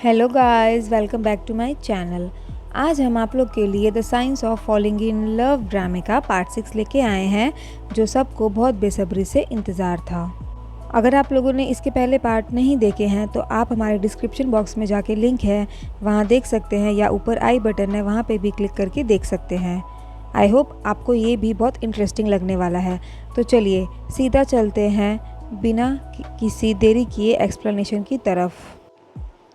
Hello guys, welcome back to my channel. आज हम आप लोग के लिए the science of falling in love ड्रामे का पार्ट 6 लेके आए हैं, जो सबको बहुत बेसब्री से इंतज़ार था। अगर आप लोगों ने इसके पहले पार्ट नहीं देखे हैं तो आप हमारे डिस्क्रिप्शन बॉक्स में जाके लिंक है वहाँ देख सकते हैं, या ऊपर आई बटन है वहाँ पे भी क्लिक करके देख सकते हैं। आई होप आपको ये भी बहुत इंटरेस्टिंग लगने वाला है। तो चलिए सीधा चलते हैं बिना किसी देरी किए एक्सप्लेनेशन की तरफ।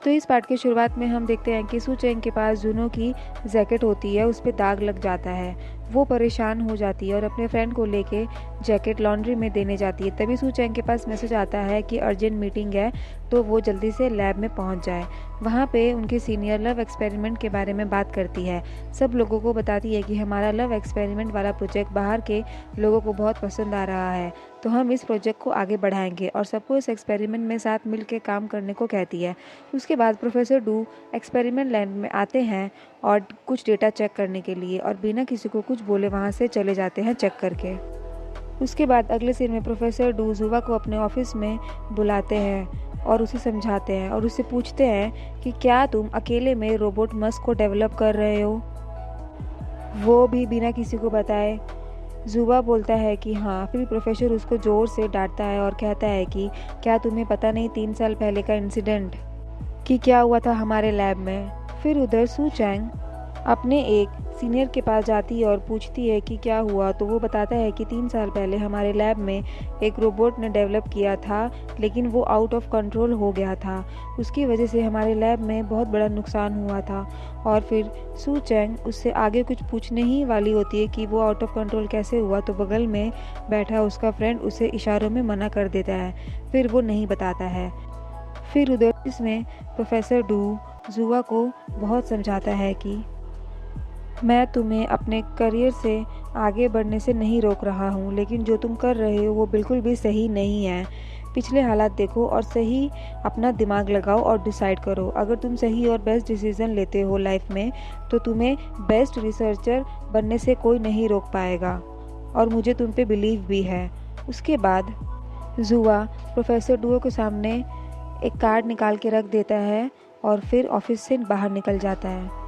तो इस पार्ट की शुरुआत में हम देखते हैं कि सू चेंग के पास जुनो की जैकेट होती है, उस पर दाग लग जाता है। वो परेशान हो जाती है और अपने फ्रेंड को लेके जैकेट लॉन्ड्री में देने जाती है। तभी सू चेंग के पास मैसेज आता है कि अर्जेंट मीटिंग है, तो वो जल्दी से लैब में पहुंच जाए। वहाँ पे उनके सीनियर लव एक्सपेरिमेंट के बारे में बात करती है। सब लोगों को बताती है कि हमारा लव एक्सपेरिमेंट वाला प्रोजेक्ट बाहर के लोगों को बहुत पसंद आ रहा है, तो हम इस प्रोजेक्ट को आगे बढ़ाएंगे और सबको इस एक्सपेरिमेंट में साथ मिल के काम करने को कहती है। उसके बाद प्रोफेसर डू एक्सपेरिमेंट लैब में आते हैं और कुछ डेटा चेक करने के लिए, और बिना किसी को कुछ बोले वहाँ से चले जाते हैं चेक करके। उसके बाद अगले सीन में प्रोफेसर डू जुवा को अपने ऑफिस में बुलाते हैं और उसे समझाते हैं और उससे पूछते हैं कि क्या तुम अकेले में रोबोट मस्क को डेवलप कर रहे हो, वो भी बिना किसी को बताए। जुवा बोलता है कि हाँ। फिर प्रोफेसर उसको ज़ोर से डांटता है और कहता है कि क्या तुम्हें पता नहीं 3 साल पहले का इंसिडेंट कि क्या हुआ था हमारे लैब में। फिर उधर सू चैंग अपने एक सीनियर के पास जाती है और पूछती है कि क्या हुआ, तो वो बताता है कि 3 साल पहले हमारे लैब में एक रोबोट ने डेवलप किया था, लेकिन वो आउट ऑफ कंट्रोल हो गया था। उसकी वजह से हमारे लैब में बहुत बड़ा नुकसान हुआ था। और फिर सू चैंग उससे आगे कुछ पूछने ही वाली होती है कि वो आउट ऑफ कंट्रोल कैसे हुआ, तो बगल में बैठा उसका फ्रेंड उसे इशारों में मना कर देता है। फिर वो नहीं बताता है। फिर उधर इसमें प्रोफेसर डू जुवा को बहुत समझाता है कि मैं तुम्हें अपने करियर से आगे बढ़ने से नहीं रोक रहा हूँ, लेकिन जो तुम कर रहे हो वो बिल्कुल भी सही नहीं है। पिछले हालात देखो और सही अपना दिमाग लगाओ और डिसाइड करो। अगर तुम सही और बेस्ट डिसीजन लेते हो लाइफ में, तो तुम्हें बेस्ट रिसर्चर बनने से कोई नहीं रोक पाएगा, और मुझे तुम पे बिलीव भी है। उसके बाद जुआ प्रोफेसर डुओ के सामने एक कार्ड निकाल के रख देता है और फिर ऑफिस से बाहर निकल जाता है।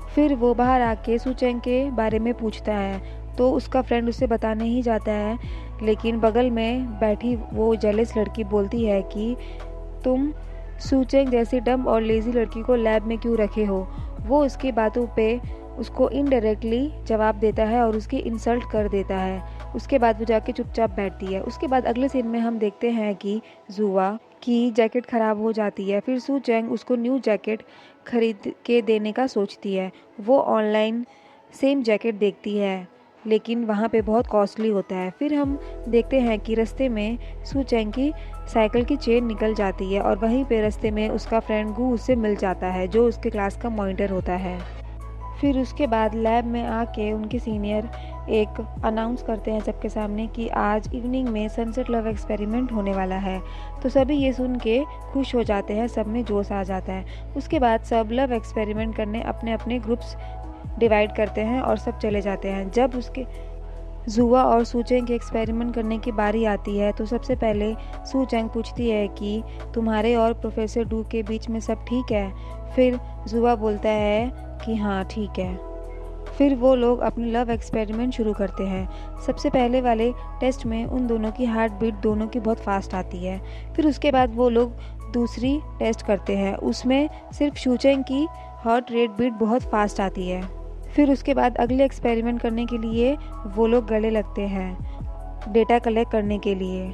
फिर वो बाहर आके सू चेंग के बारे में पूछता है, तो उसका फ्रेंड उसे बताने ही जाता है, लेकिन बगल में बैठी वो जेलस लड़की बोलती है कि तुम सू चेंग जैसी डम और लेज़ी लड़की को लैब में क्यों रखे हो। वो उसकी बातों पे उसको इनडायरेक्टली जवाब देता है और उसकी इंसल्ट कर देता है। उसके बाद वो जाके चुपचाप बैठती है। उसके बाद अगले सीन में हम देखते हैं कि जुआ की जैकेट ख़राब हो जाती है। फिर सू चेंग उसको न्यू जैकेट खरीद के देने का सोचती है। वो ऑनलाइन सेम जैकेट देखती है, लेकिन वहाँ पे बहुत कॉस्टली होता है। फिर हम देखते हैं कि रास्ते में सू चेंग की साइकिल की चेन निकल जाती है, और वहीं पे रास्ते में उसका फ्रेंड गू उससे मिल जाता है, जो उसके क्लास का मॉनिटर होता है। फिर उसके बाद लैब में आके उनके सीनियर एक अनाउंस करते हैं सबके सामने कि आज इवनिंग में सनसेट लव एक्सपेरिमेंट होने वाला है। तो सभी ये सुन के खुश हो जाते हैं, सब में जोश आ जाता है। उसके बाद सब लव एक्सपेरिमेंट करने अपने अपने ग्रुप्स डिवाइड करते हैं और सब चले जाते हैं। जब उसके जुआ और सू चेंग के एक्सपेरिमेंट करने की बारी आती है, तो सबसे पहले सू चेंग पूछती है कि तुम्हारे और प्रोफेसर डू के बीच में सब ठीक है। फिर जुआ बोलता है कि हाँ ठीक है। फिर वो लोग अपने लव एक्सपेरिमेंट शुरू करते हैं। सबसे पहले वाले टेस्ट में उन दोनों की हार्ट बीट दोनों की बहुत फास्ट आती है। फिर उसके बाद वो लोग दूसरी टेस्ट करते हैं, उसमें सिर्फ सू चेंग की हार्ट रेट बीट बहुत फास्ट आती है। फिर उसके बाद अगले एक्सपेरिमेंट करने के लिए वो लोग गले लगते हैं डेटा कलेक्ट करने के लिए।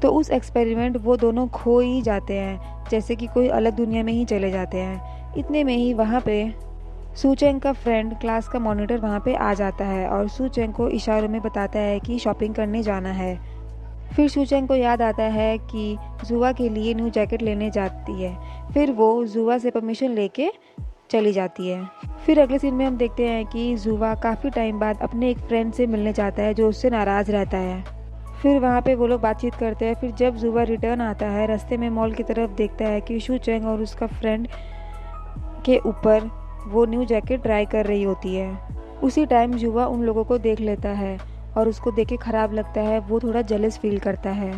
तो उस एक्सपेरिमेंट वो दोनों खो ही जाते हैं, जैसे कि कोई अलग दुनिया में ही चले जाते हैं। इतने में ही वहाँ पे सू चेंग का फ्रेंड क्लास का मॉनिटर वहाँ पे आ जाता है और सू चेंग को इशारों में बताता है कि शॉपिंग करने जाना है। फिर सू चेंग को याद आता है कि जुआ के लिए न्यू जैकेट लेने जाती है। फिर वो जुआ से परमिशन लेके चली जाती है। फिर अगले सीन में हम देखते हैं कि जुआ काफ़ी टाइम बाद अपने एक फ्रेंड से मिलने जाता है, जो उससे नाराज़ रहता है। फिर वहाँ पे वो लोग बातचीत करते हैं। फिर जब जुआ रिटर्न आता है, रास्ते में मॉल की तरफ देखता है कि सू चेंग और उसका फ्रेंड के ऊपर वो न्यू जैकेट ट्राई कर रही होती है। उसी टाइम जुआ उन लोगों को देख लेता है और उसको देख के ख़राब लगता है। वो थोड़ा जेलस फील करता है।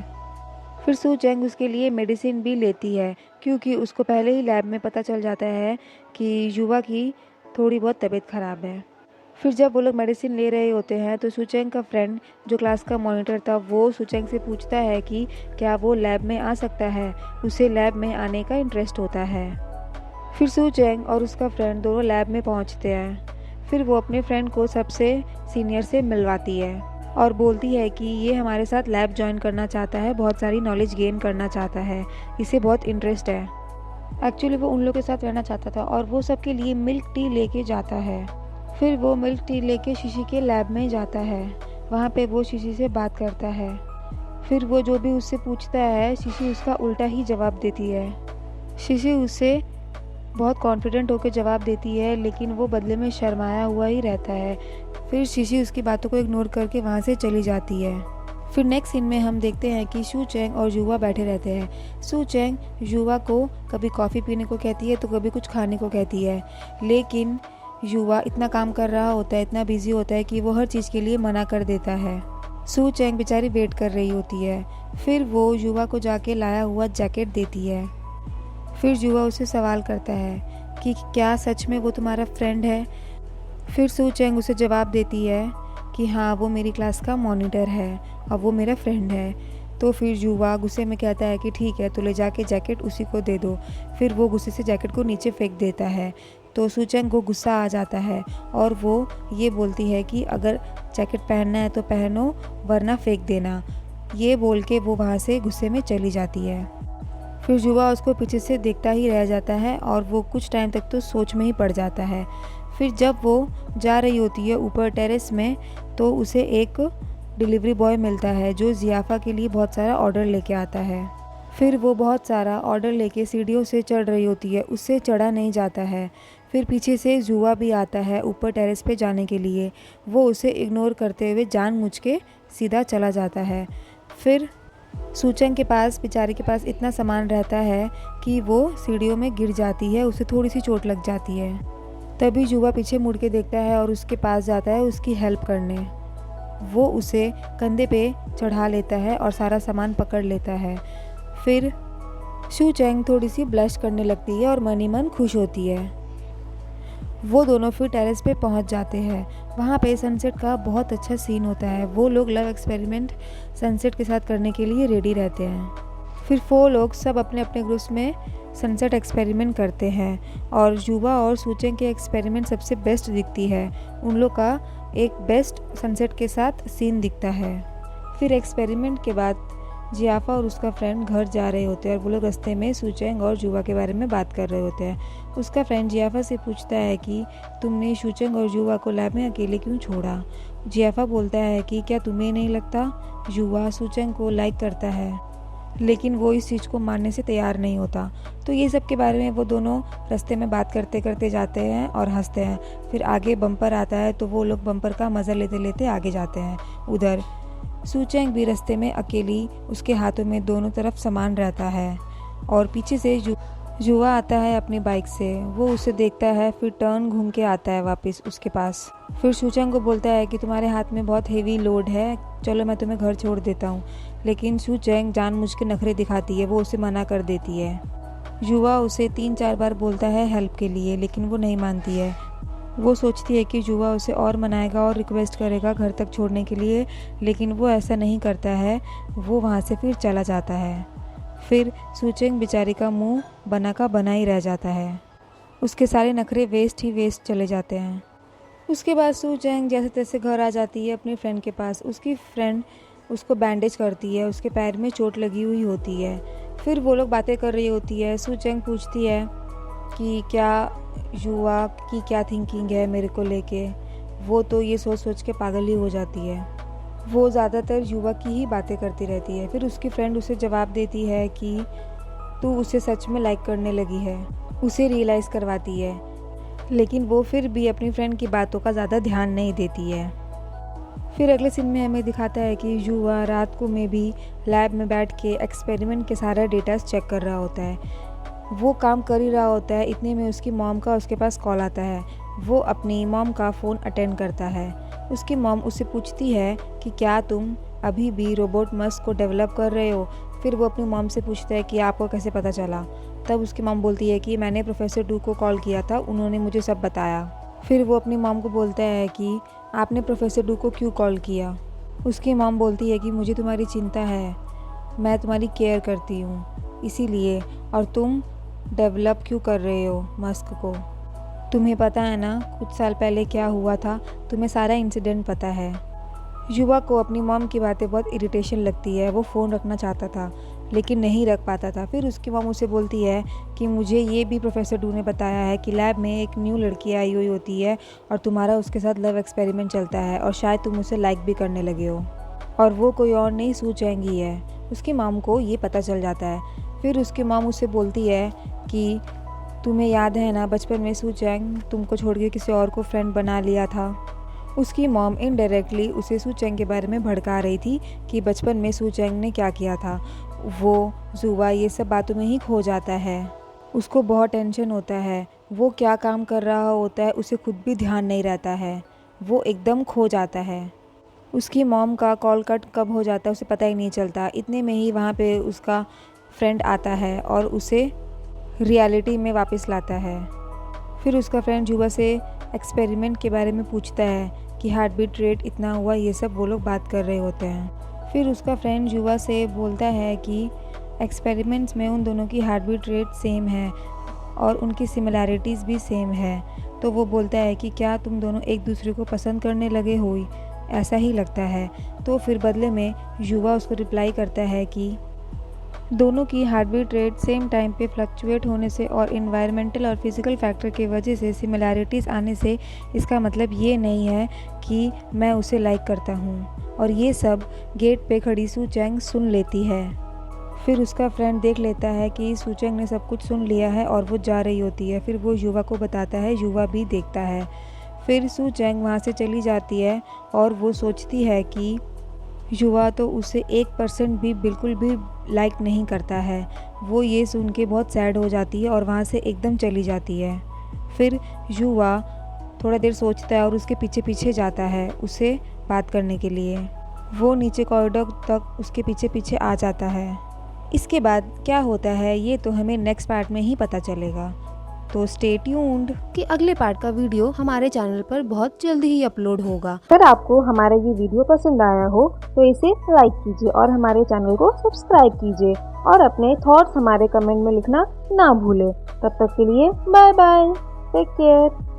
फिर सू चेंग उसके लिए मेडिसिन भी लेती है क्योंकि उसको पहले ही लैब में पता चल जाता है कि युवा की थोड़ी बहुत तबीयत ख़राब है। फिर जब वो लोग मेडिसिन ले रहे होते हैं तो सू चेंग का फ्रेंड जो क्लास का मॉनिटर था वो सू चेंग से पूछता है कि क्या वो लैब में आ सकता है, उसे लैब में आने का इंटरेस्ट होता है। फिर सू चेंग और उसका फ्रेंड दोनों लैब में पहुंचते हैं। फिर वो अपने फ्रेंड को सबसे सीनियर से मिलवाती है और बोलती है कि ये हमारे साथ लैब ज्वाइन करना चाहता है, बहुत सारी नॉलेज गेन करना चाहता है, इसे बहुत इंटरेस्ट है। एक्चुअली वो उन लोगों के साथ रहना चाहता था और वो सबके लिए मिल्क टी लेके जाता है। फिर वो मिल्क टी लेके शीशी के लैब में जाता है। वहाँ पे वो शीशी से बात करता है। फिर वो जो भी उससे पूछता है शीशी उसका उल्टा ही जवाब देती है। शीशी उससे बहुत कॉन्फिडेंट होकर जवाब देती है लेकिन वो बदले में शर्माया हुआ ही रहता है। फिर शीशी उसकी बातों को इग्नोर करके वहाँ से चली जाती है। फिर नेक्स्ट सीन में हम देखते हैं कि सू चेंग और युवा बैठे रहते हैं। सू चेंग युवा को कभी कॉफ़ी पीने को कहती है तो कभी कुछ खाने को कहती है, लेकिन युवा इतना काम कर रहा होता है, इतना बिजी होता है कि वो हर चीज़ के लिए मना कर देता है। सू चेंग बेचारी वेट कर रही होती है। फिर वो युवा को जाके लाया हुआ जैकेट देती है। फिर युवा उसे सवाल करता है कि क्या सच में वो तुम्हारा फ्रेंड है। फिर सू चेंग उसे जवाब देती है कि हाँ, वो मेरी क्लास का मॉनिटर है और वो मेरा फ्रेंड है। तो फिर युवा गुस्से में कहता है कि ठीक है, तो ले जाके जैकेट उसी को दे दो। फिर वो गुस्से से जैकेट को नीचे फेंक देता है। तो सू चेंग को गुस्सा आ जाता है और वो ये बोलती है कि अगर जैकेट पहनना है तो पहनो वरना फेंक देना। ये बोल के वो वहाँ से गुस्से में चली जाती है। फिर युवा उसको पीछे से देखता ही रह जाता है और वो कुछ टाइम तक तो सोच में ही पड़ जाता है। फिर जब वो जा रही होती है ऊपर टेरेस में तो उसे एक डिलीवरी बॉय मिलता है जो ज़ियाफ़ा के लिए बहुत सारा ऑर्डर लेके आता है। फिर वो बहुत सारा ऑर्डर लेके सीढ़ियों से चढ़ रही होती है, उससे चढ़ा नहीं जाता है। फिर पीछे से युवा भी आता है ऊपर टेरेस पे जाने के लिए। वो उसे इग्नोर करते हुए जानबूझ के सीधा चला जाता है। फिर सू चेंग के पास, बेचारे के पास इतना सामान रहता है कि वो सीढ़ियों में गिर जाती है, उसे थोड़ी सी चोट लग जाती है। तभी युवा पीछे मुड़ के देखता है और उसके पास जाता है उसकी हेल्प करने। वो उसे कंधे पे चढ़ा लेता है और सारा सामान पकड़ लेता है। फिर सू चेंग थोड़ी सी ब्लश करने लगती है और मन ही मन खुश होती है। वो दोनों फिर टेरेस पे पहुंच जाते हैं। वहाँ पे सनसेट का बहुत अच्छा सीन होता है। वो लोग लव एक्सपेरिमेंट सनसेट के साथ करने के लिए रेडी रहते हैं। फिर वो लोग सब अपने अपने ग्रुप्स में सनसेट एक्सपेरिमेंट करते हैं और युवा और सू चेंग के एक्सपेरिमेंट सबसे बेस्ट दिखती है। उन लोग का एक बेस्ट सनसेट के साथ सीन दिखता है। फिर एक्सपेरिमेंट के बाद ज़ियाफ़ा और उसका फ्रेंड घर जा रहे होते हैं और वो लोग रास्ते में सू चेंग और युवा के बारे में बात कर रहे होते हैं। उसका फ्रेंड ज़ियाफ़ा से पूछता है कि तुमने सू चेंग और युवा को लैब में अकेले क्यों छोड़ा। ज़ियाफ़ा बोलता है कि क्या तुम्हें नहीं लगता युवा सू चेंग को लाइक करता है, लेकिन वो इस चीज़ को मानने से तैयार नहीं होता। तो ये सब के बारे में वो दोनों रास्ते में बात करते करते जाते हैं और हंसते हैं। फिर आगे बम्पर आता है तो वो लोग बम्पर का मज़ा लेते लेते आगे जाते हैं। उधर सू चेंग भी रास्ते में अकेली, उसके हाथों में दोनों तरफ सामान रहता है और पीछे से युवा आता है अपनी बाइक से। वो उसे देखता है, फिर टर्न घूम के आता है वापस उसके पास। फिर सू चेंग को बोलता है कि तुम्हारे हाथ में बहुत हेवी लोड है, चलो मैं तुम्हें घर छोड़ देता हूँ। लेकिन सू चेंग जानबूझ के नखरे दिखाती है, वो उसे मना कर देती है। युवा उसे 3-4 बार बोलता है हेल्प के लिए, लेकिन वो नहीं मानती है। वो सोचती है कि युवा उसे और मनाएगा और रिक्वेस्ट करेगा घर तक छोड़ने के लिए, लेकिन वो ऐसा नहीं करता है। वो वहाँ से फिर चला जाता है। फिर सू चेंग बेचारी का मुंह बना का बना ही रह जाता है। उसके सारे नखरे वेस्ट ही वेस्ट चले जाते हैं। उसके बाद सू चेंग जैसे तैसे घर आ जाती है अपनी फ्रेंड के पास। उसकी फ्रेंड उसको बैंडेज करती है, उसके पैर में चोट लगी हुई होती है। फिर वो लोग बातें कर रही होती है। सू चेंग पूछती है कि क्या युवा की क्या थिंकिंग है मेरे को लेके। वो तो ये सोच सोच के पागल ही हो जाती है। वो ज़्यादातर युवा की ही बातें करती रहती है। फिर उसकी फ्रेंड उसे जवाब देती है कि तू उसे सच में लाइक करने लगी है, उसे रियलाइज़ करवाती है। लेकिन वो फिर भी अपनी फ्रेंड की बातों का ज़्यादा ध्यान नहीं देती है। फिर अगले सीन में हमें दिखाता है कि युवा रात को में भी लैब में बैठ के एक्सपेरिमेंट के सारा डेटा चेक कर रहा होता है। वो काम कर ही रहा होता है, इतने में उसकी मॉम का उसके पास कॉल आता है। वो अपनी मॉम का फ़ोन अटेंड करता है। उसकी मॉम उससे पूछती है कि क्या तुम अभी भी रोबोट मस्क को डेवलप कर रहे हो। फिर वो अपनी मॉम से पूछता है कि आपको कैसे पता चला। तब उसकी मॉम बोलती है कि मैंने प्रोफेसर डू को कॉल किया था, उन्होंने मुझे सब बताया। फिर वो अपनी मॉम को बोलता है कि आपने प्रोफेसर डू को क्यों कॉल किया। उसकी मॉम बोलती है कि मुझे तुम्हारी चिंता है, मैं तुम्हारी केयर करती हूँ इसीलिए, और तुम डेवलप क्यों कर रहे हो मस्क को। तुम्हें पता है ना कुछ साल पहले क्या हुआ था, तुम्हें सारा इंसिडेंट पता है। युवा को अपनी मॉम की बातें बहुत इरिटेशन लगती है। वो फ़ोन रखना चाहता था लेकिन नहीं रख पाता था। फिर उसकी मॉम उसे बोलती है कि मुझे ये भी प्रोफेसर डू ने बताया है कि लैब में एक न्यू लड़की आई हुई होती है और तुम्हारा उसके साथ लव एक्सपेरिमेंट चलता है और शायद तुम उसे लाइक भी करने लगे हो, और वो कोई और नहीं सू चैंग ही है। उसकी मॉम को ये पता चल जाता है। फिर उसकी मॉम उसे बोलती है कि तुम्हें याद है ना बचपन में सू चैंग तुमको छोड़ के किसी और को फ्रेंड बना लिया था। उसकी मॉम इनडायरेक्टली उसे सू चैंग के बारे में भड़का रही थी कि बचपन में सू चैंग ने क्या किया था। वो जुवा ये सब बातों में ही खो जाता है। उसको बहुत टेंशन होता है। वो क्या काम कर रहा होता है उसे खुद भी ध्यान नहीं रहता है। वो एकदम खो जाता है। उसकी मॉम का कॉल कट कब हो जाता है उसे पता ही नहीं चलता। इतने में ही वहाँ पे उसका फ्रेंड आता है और उसे रियलिटी में वापस लाता है। फिर उसका फ्रेंड जुवा से एक्सपेरिमेंट के बारे में पूछता है कि हार्ट बीट रेट इतना हुआ, ये सब वो लोग बात कर रहे होते हैं। फिर उसका फ्रेंड युवा से बोलता है कि एक्सपेरिमेंट्स में उन दोनों की हार्ट बीट रेट सेम है और उनकी सिमिलैरिटीज़ भी सेम है। तो वो बोलता है कि क्या तुम दोनों एक दूसरे को पसंद करने लगे हो, ऐसा ही लगता है। तो फिर बदले में युवा उसको रिप्लाई करता है कि दोनों की heart beat rate same time पे फ्लक्चुएट होने से और इन्वायरमेंटल और फिज़िकल फैक्टर की वजह से सिमिलैरिटीज़ आने से इसका मतलब ये नहीं है कि मैं उसे लाइक करता हूँ। और ये सब गेट पे खड़ी सू चैंग सुन लेती है। फिर उसका फ्रेंड देख लेता है कि सू चैंग ने सब कुछ सुन लिया है और वो जा रही होती है। फिर वो युवा को बताता है, युवा भी देखता है। फिर सू चैंग वहाँ से चली जाती है और वो सोचती है कि युवा तो उसे 1% भी बिल्कुल भी लाइक नहीं करता है। वो ये सुन के बहुत सैड हो जाती है और वहाँ से एकदम चली जाती है। फिर युवा थोड़ा देर सोचता है और उसके पीछे पीछे जाता है उसे बात करने के लिए। वो नीचे कॉरिडोर तक उसके पीछे पीछे आ जाता है। इसके बाद क्या होता है ये तो हमें नेक्स्ट पार्ट में ही पता चलेगा, तो स्टे ट्यून्ड कि अगले पार्ट का वीडियो हमारे चैनल पर बहुत जल्दी ही अपलोड होगा। अगर आपको हमारा ये वीडियो पसंद आया हो तो इसे लाइक कीजिए और हमारे चैनल को सब्सक्राइब कीजिए और अपने थॉट्स हमारे कमेंट में लिखना ना भूलें। तब तक के लिए बाय बाय, टेक केयर।